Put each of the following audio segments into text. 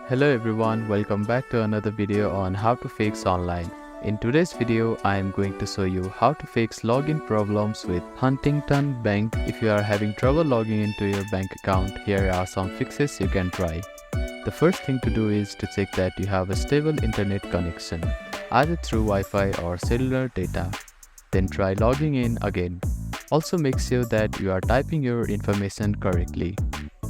Hello everyone, welcome back to another video on how to fix online. In today's video, I am going to show you how to fix login problems with Huntington Bank. If you are having trouble logging into your bank account, here are some fixes you can try. The first thing to do is to check that you have a stable internet connection, either through Wi-Fi or cellular data. Then try logging in again. Also make sure that you are typing your information correctly.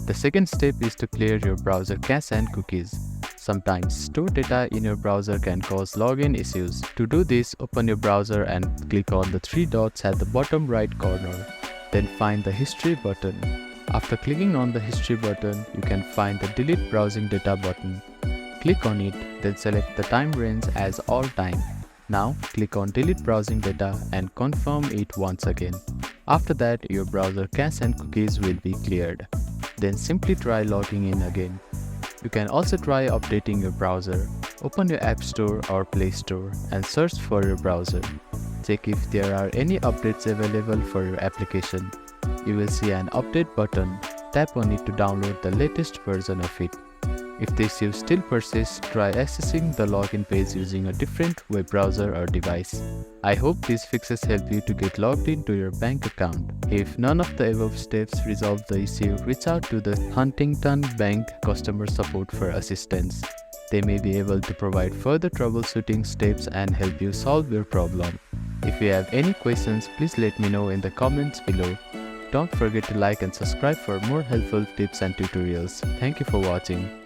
The second step is to clear your browser cache and cookies. Sometimes stored data in your browser can cause login issues. To do this, open your browser and click on the three dots at the bottom right corner. Then find the History button. After clicking on the History button, you can find the Delete Browsing Data button. Click on it, then select the time range as all time. Now, click on Delete Browsing Data and confirm it once again. After that, your browser cache and cookies will be cleared. Then simply try logging in again. You can also try updating your browser. Open your App Store or Play Store and search for your browser. Check if there are any updates available for your application. You will see an update button. Tap on it to download the latest version of it. If the issue still persists, try accessing the login page using a different web browser or device. I hope these fixes help you to get logged into your bank account. If none of the above steps resolve the issue, reach out to the Huntington Bank customer support for assistance. They may be able to provide further troubleshooting steps and help you solve your problem. If you have any questions, please let me know in the comments below. Don't forget to like and subscribe for more helpful tips and tutorials. Thank you for watching.